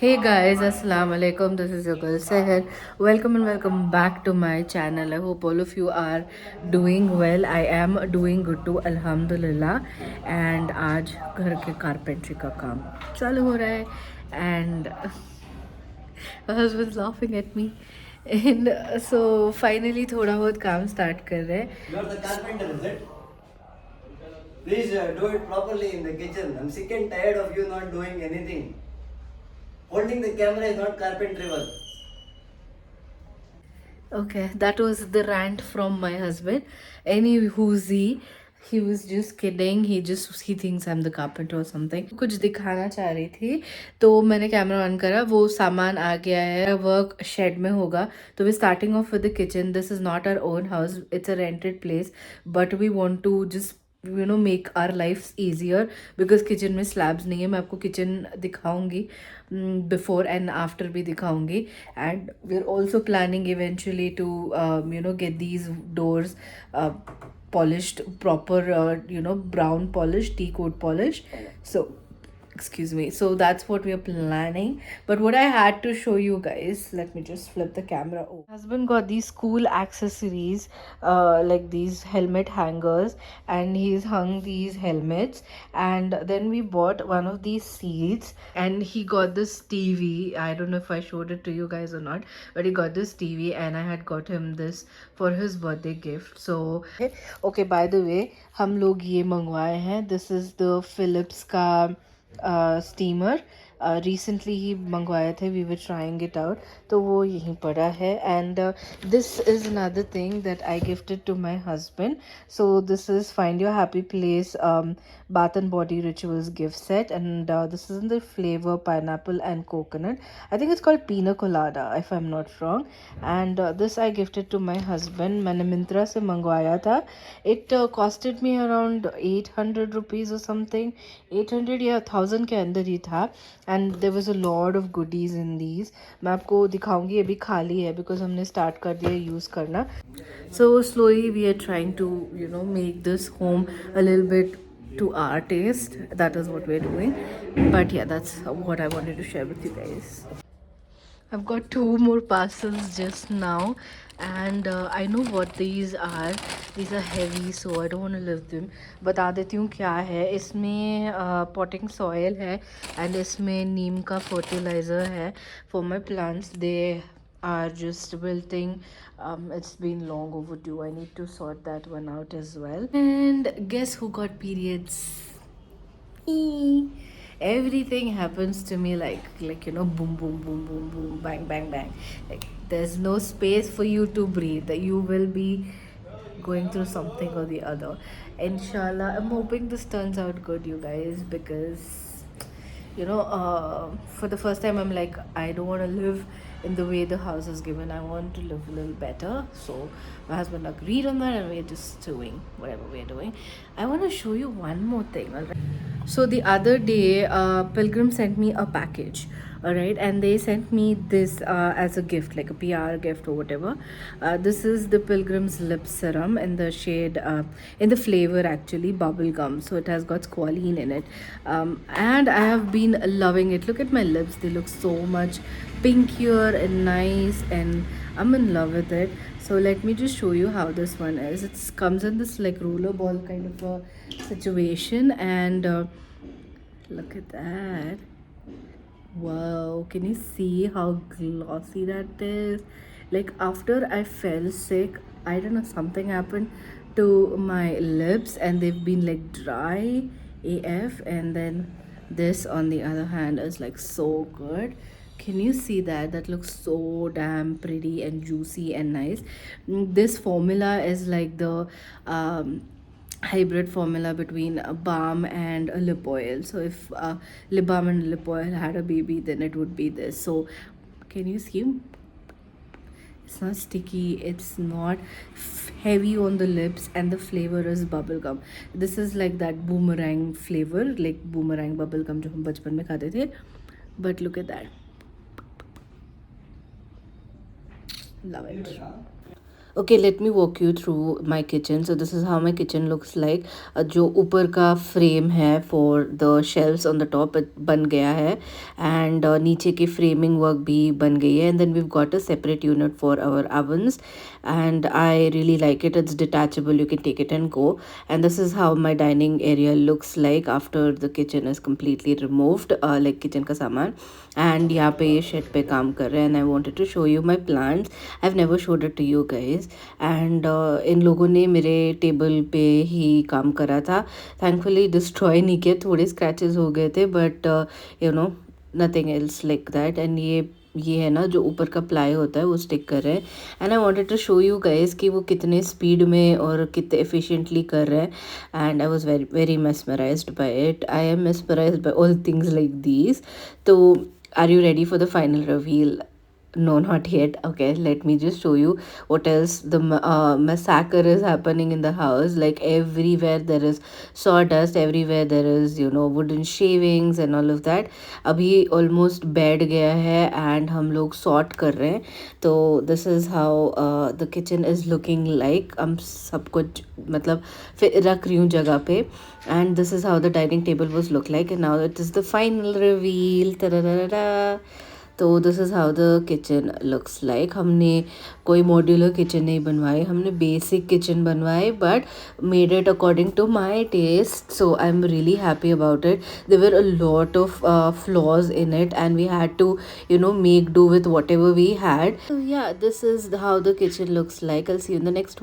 Hey guys, assalamu alaikum. This is your girl Seher. Welcome and welcome back to my channel. I hope all of you are doing well. I am doing good too, alhamdulillah. And आज घर के carpentry का काम चालू हो रहा है and my husband's laughing at me. And so finally थोड़ा बहुत काम start कर रहे हैं. You are the carpenter, is it? Please do it properly in the kitchen. I'm sick and tired of you not doing anything. Holding the camera is not carpentry work. Okay, that was the rant from my husband. Any who's he was just kidding. He thinks I'm the carpenter or something. कुछ दिखाना चाह रही थी तो मैंने camera on करा, वो सामान आ गया है. वर्क शेड में होगा. तो we starting off with the kitchen. This is not our own house, it's a rented place, but we want to just make our life easier because kitchen में slabs नहीं है. मैं आपको किचन दिखाऊंगी, before and after भी दिखाऊंगी. And we are also planning eventually to get these doors polished proper, brown polish, tea coat polish. So excuse me, so that's what we are planning. But what I had to show you guys, let me just flip the camera over. Husband got these cool accessories, like these helmet hangers, and he's hung these helmets. And then we bought one of these seats, and he got this TV. I don't know if I showed it to you guys or not, but he got this TV, and I had got him this for his birthday gift. So okay, by the way, हम लोग ये मंगवाए हैं. This is the Philips का steamer. Recently ही मंगवाए थे. We were trying it out, तो वो यहीं पड़ा है. And this is another thing that I gifted to my husband. So this is find your happy place bath and body rituals gift set, and this is in the flavor pineapple and coconut. I think it's called pina colada if I'm not wrong. And this I gifted to my husband. मैंने मिंत्रा से मंगवाया था. It costed me around 800 rupees or something. 800 या 1000 के अंदर ही था. And there was a lot of goodies in these. मैं आपको दिखाऊंगी. अभी खाली है because हमने start कर दिया यूज़ करना. So slowly we are trying to make this home a little bit to our taste. That is what we're doing. But yeah, that's what I wanted to share with you guys. I've got two more parcels just now, and I know what these are. These are heavy, so I don't want to lift them. बता देती हूँ क्या है. इसमें potting soil है, and इसमें नीम का fertilizer है for my plants. They are just wilting. It's been long overdue. I need to sort that one out as well. And guess who got periods? Me. Everything happens to me like boom boom boom boom boom, bang bang bang. Like there's no space for you to breathe. You will be going through something or the other. Inshallah, I'm hoping this turns out good, you guys, because for the first time I'm like, I don't want to live in the way the house is given. I want to live a little better. So my husband agreed on that, and we're just doing whatever we're doing. I want to show you one more thing. All right. So the other day, Pilgrim sent me a package. All right, and they sent me this as a gift, like a PR gift or whatever. This is the Pilgrim's lip serum in the shade, in the flavor actually, bubble gum. So it has got squalene in it, and I have been loving it. Look at my lips; they look so much pinkier and nice, and I'm in love with it. So let me just show you how this one is. It comes in this like roller ball kind of a situation, and look at that. Wow, can you see how glossy that is? Like after I fell sick, I don't know, something happened to my lips and they've been like dry AF. And then this on the other hand is like so good. Can you see that? That looks so damn pretty and juicy and nice. This formula is like the hybrid formula between a balm and a lip oil. So if lip balm and lip oil had a baby, then it would be this. So can you see? It's not sticky, it's not heavy on the lips, and the flavor is bubblegum. This is like that boomerang flavor, like boomerang bubblegum जो हम बचपन में खाते थे. But look at that. Love it. Okay, let me walk you through my kitchen. So this is how my kitchen looks like. जो ऊपर का frame है for the shelves on the top बन गया है, and नीचे की framing work भी बन गई है, and then we've got a separate unit for our ovens, and I really like it. It's detachable. You can take it and go. And this is how my dining area looks like after the kitchen is completely removed, like kitchen का सामान. And यहाँ पे ये shed पे काम कर रहे हैं, and I wanted to show you my plants. I've never showed it to you guys. And in लोगों ने मेरे टेबल पे ही काम करा था. थैंकफुली डिस्ट्रॉय नहीं किया, थोड़े स्क्रैचेस हो गए थे, but you know nothing else like that. And ये है ना जो ऊपर का प्लाई होता है वो स्टिक कर रहे हैं. And I wanted to show you guys कि वो कितने स्पीड में और कितने एफिशिएंटली कर रहे हैं. And I was very very mesmerized by it. I am mesmerized by all things like these. तो are you ready for the final reveal? No, not yet. Okay, let me just show you what else. The massacre is happening in the house. Like everywhere there is sawdust, everywhere there is, you know, wooden shavings and all of that. अभी almost बैठ गया है and हम लोग sort कर रहे हैं. तो this is how the kitchen is looking like. हम सब कुछ मतलब फिर रख रही हूँ जगह पे. And this is how the dining table was look like, and now it is the final reveal. Ta-da-da-da-da. तो this is how the kitchen looks like. हमने कोई मॉड्यूलर किचन नहीं बनवाई, हमने बेसिक किचन बनवाए, but made it according to my taste. So I am really happy about it. There were a lot of flaws in it, and we had to, you know, make do with whatever we had. So yeah, this is how the kitchen looks like. I'll see you in the next one.